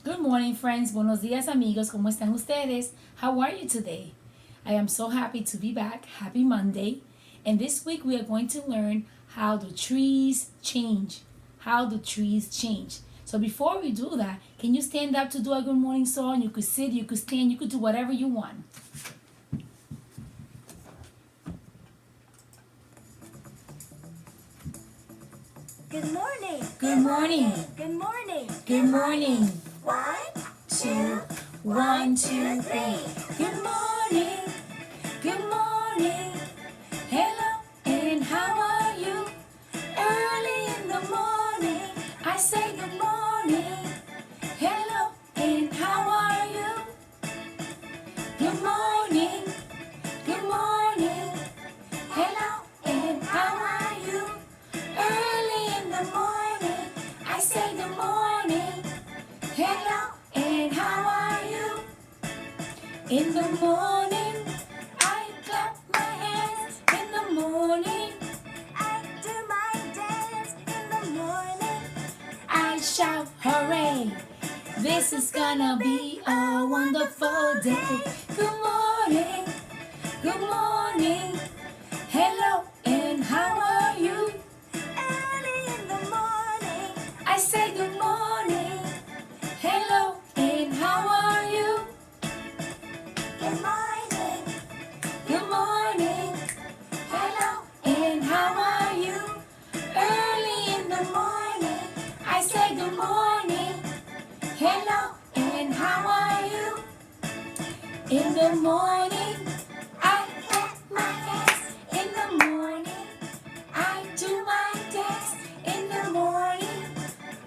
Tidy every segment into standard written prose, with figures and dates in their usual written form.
Good morning, friends. Buenos días, amigos. ¿Cómo están ustedes? How are you today? I am so happy to be back. Happy Monday. And this week we are going to learn how the trees change. How the trees change. So before we do that, can you stand up to do a good morning song? You could sit, you could stand, you could do whatever you want. Good morning. Good morning. Good morning. Good morning. One, Two, one, two, three. Good morning. Good morning. Hello, and how are you? Early in the morning, I say good morning. Hello, and how are you? Good morning. Good morning. Hello, and how are you? Early in the morning, I say good morning. Hello, and how are you? In the morning, I clap my hands. In the morning, I do my dance in the morning. I shout hooray. This is gonna be a wonderful day. Good morning, good morning. Hello, and how are you? Early in the morning. I say good morning. Hello, and how are you? Good morning. Good morning. Hello, and how are you? Early in the morning, I say good morning. Hello, and how are you? In the morning, I clap my hands. In the morning, I do my dance. In the morning,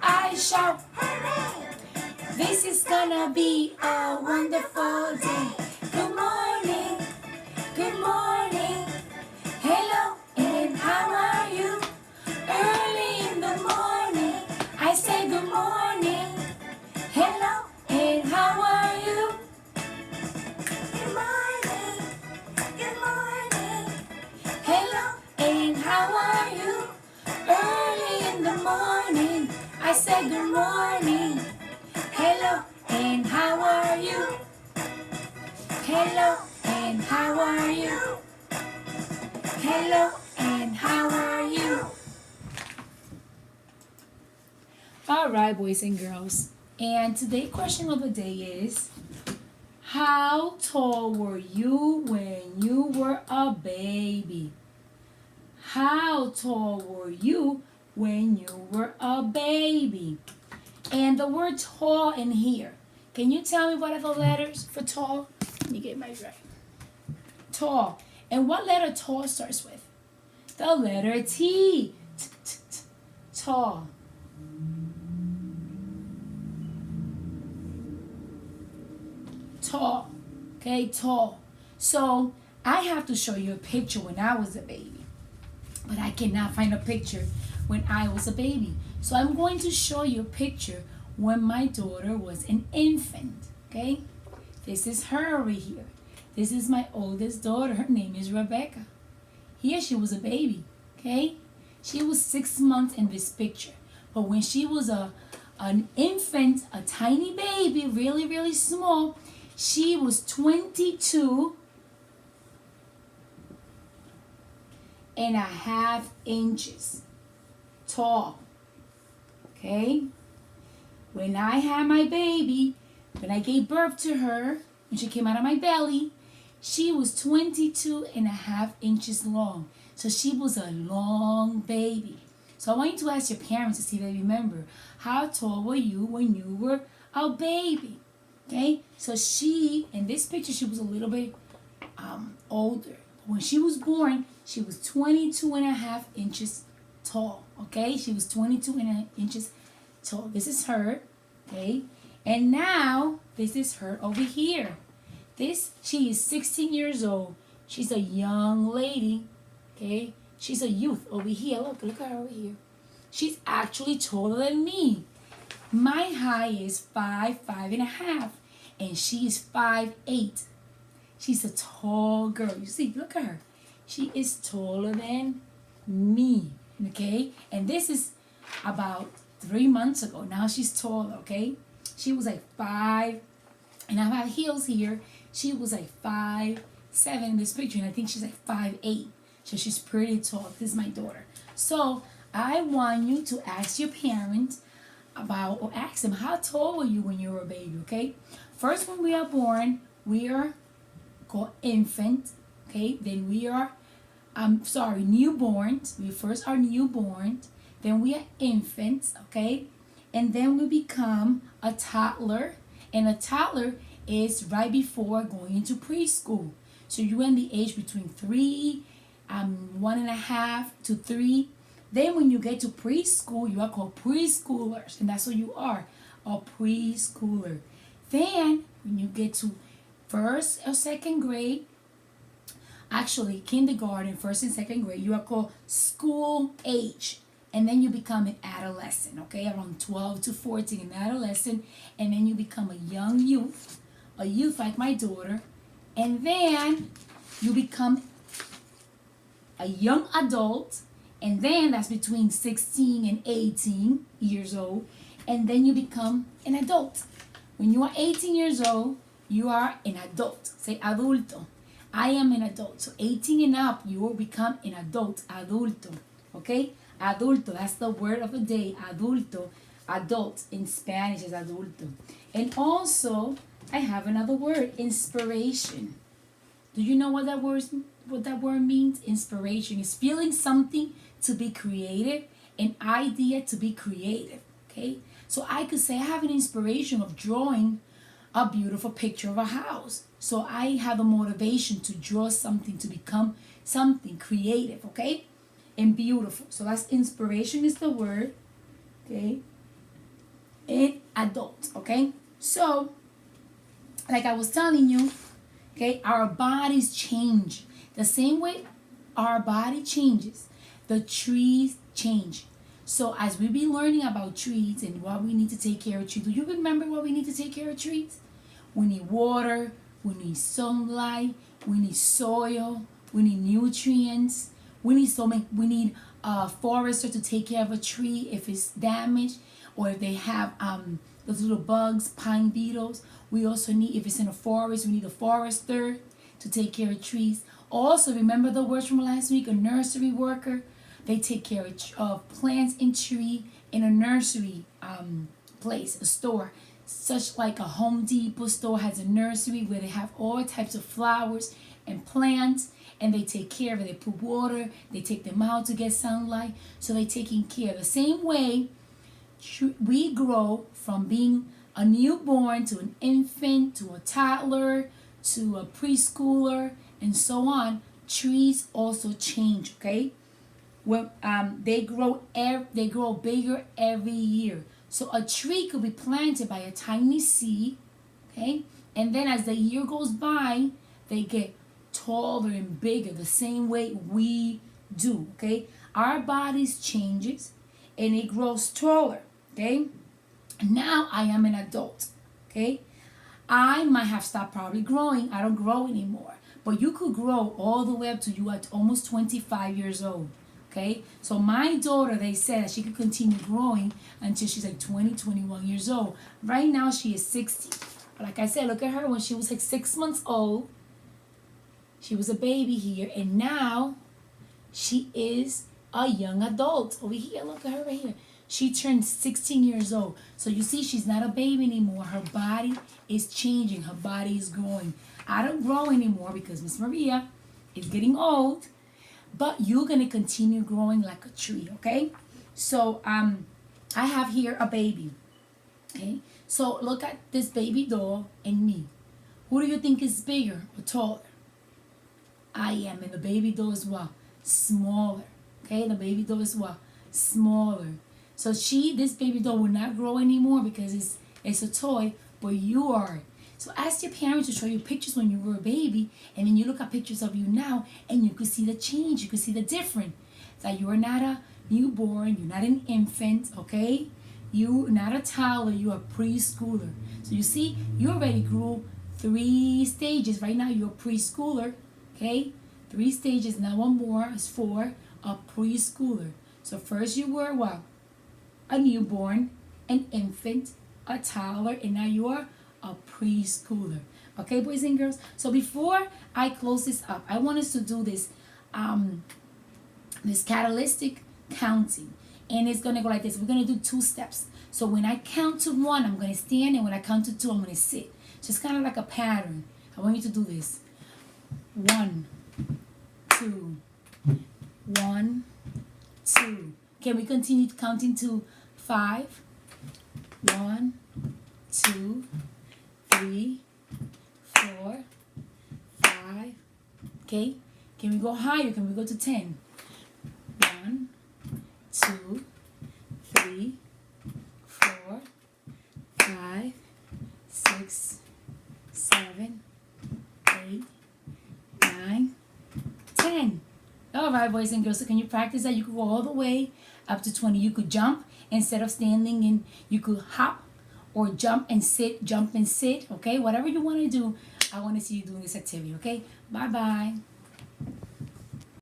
I shout Hooray. this is gonna be a wonderful day. Good morning, good morning. Hello, and how are you? Early in the morning, I say good morning. Hello, and how are you? Good morning. Good morning. Hello, and how are you? Early in the morning, I say good morning. Hello, and how are you? Hello, and how are you? Hello, and how are you? All right, boys and girls. And today's question of the day is, how tall were you when you were a baby? How tall were you when you were a baby? And the word tall in here, can you tell me what are the letters for tall? Let me get my right. Tall. And what letter tall starts with? The letter T. Tall. Tall. Okay, tall. So I have to show you a picture when I was a baby. But I cannot find a picture when I was a baby. So I'm going to show you a picture when my daughter was an infant. Okay? This is her over here. This is my oldest daughter. Her name is Rebecca. Here she was a baby. Okay? She was 6 months in this picture. But when she was an infant, a tiny baby, really, really small, she was 22 and a half inches tall. Okay? When I had my baby, when I gave birth to her, when she came out of my belly, she was 22 and a half inches long. So she was a long baby. So I want you to ask your parents to see if they remember. How tall were you when you were a baby? Okay? So she, in this picture, she was a little bit older. When she was born, she was 22 and a half inches tall. Okay? She was 22 and a half inches tall. This is her. Okay? And now, this is her over here. She is 16 years old. She's a young lady. Okay? She's a youth over here. Look at her over here. She's actually taller than me. My height is 5'5.5", and she is 5'8". She's a tall girl. You see, look at her. She is taller than me. Okay? And this is about 3 months ago. Now she's taller, okay? She was like 5, and I have heels here. She was like 5'7" in this picture, and I think she's like 5'8". So she's pretty tall. This is my daughter. So I want you to ask your parents about, or ask them, how tall were you when you were a baby, okay? First, when we are born, we are called infant, okay? Then we are, newborns. We first are newborns. Then we are infants, okay? And then we become a toddler. And a toddler is right before going into preschool. So you're in the age between 3, 1.5 to 3. Then when you get to preschool, you are called preschoolers. And that's what you are, a preschooler. Then when you get to first or second grade, actually kindergarten, first and second grade, you are called school age. And then you become an adolescent, okay? Around 12 to 14, an adolescent. And then you become a young youth, a youth like my daughter. And then you become a young adult. And then that's between 16 and 18 years old. And then you become an adult. When you are 18 years old, you are an adult. Say adulto. I am an adult. So 18 and up, you will become an adult. Adulto. Okay? Adulto. That's the word of the day. Adulto. Adult. In Spanish is adulto. And also, I have another word. Inspiration. Do you know what that word means? Inspiration is feeling something to be creative, an idea to be creative. Okay? So I could say I have an inspiration of drawing a beautiful picture of a house. So I have a motivation to draw something to become something creative, okay? And beautiful. So that's inspiration is the word, okay? And adult, okay? So, like I was telling you, okay, our bodies change. The same way our body changes, the trees change. So as we be learning about trees and what we need to take care of trees, do you remember what we need to take care of trees? We need water, we need sunlight, we need soil, we need nutrients, we need a forester to take care of a tree if it's damaged, or if they have those little bugs, pine beetles. We also need, if it's in a forest, we need a forester to take care of trees. Also, remember the words from last week, a nursery worker. They take care of plants and tree in a nursery place, a store. Such like a Home Depot store has a nursery where they have all types of flowers and plants, and they take care of it. They put water, they take them out to get sunlight, so they're taking care. The same way we grow from being a newborn to an infant to a toddler to a preschooler and so on, trees also change, okay? When they grow bigger every year. So a tree could be planted by a tiny seed, okay? And then as the year goes by, they get taller and bigger the same way we do, okay? Our bodies changes and it grows taller, okay? Now I am an adult, okay? I might have stopped probably growing. I don't grow anymore. But you could grow all the way up to you at almost 25 years old. Okay, so my daughter, they said that she could continue growing until she's like 20, 21 years old. Right now, she is 60. But like I said, look at her when she was like 6 months old. She was a baby here, and now she is a young adult. Over here, look at her right here. She turned 16 years old. So you see, she's not a baby anymore. Her body is changing. Her body is growing. I don't grow anymore because Miss Maria is getting old. But you're going to continue growing like a tree, okay? So, I have here a baby, okay? So, look at this baby doll and me. Who do you think is bigger or taller? I am, and the baby doll is what? Smaller, okay? The baby doll is what? Smaller. So, this baby doll will not grow anymore because it's a toy, but you are. So ask your parents to show you pictures when you were a baby, and then you look at pictures of you now, and you can see the change, you can see the difference. That you are not a newborn, you're not an infant, okay? You're not a toddler, you're a preschooler. So you see, you already grew 3 stages. Right now you're a preschooler, okay? 3 stages, now 1 more is 4, a preschooler. So first you were what? A newborn, an infant, a toddler, and now you are a preschooler. Okay, boys and girls. So before I close this up, I want us to do this catalytic counting, and it's gonna go like this. We're gonna do 2 steps. So when I count to 1, I'm gonna stand, and when I count to 2, I'm gonna sit. Just kind of like a pattern. I want you to do this. 1, 2, 1, 2. Can we continue counting to 5? 1, 2, 3, 4, 5. Okay. Can we go higher? Can we go to 10? 1, 2, 3, 4, 5, 6, 7, 8, 9, 10. All right, boys and girls. So can you practice that? You could go all the way up to 20. You could jump instead of standing, and you could hop or jump and sit. Okay, whatever you want to do. I want to see you doing this activity. Okay, bye bye.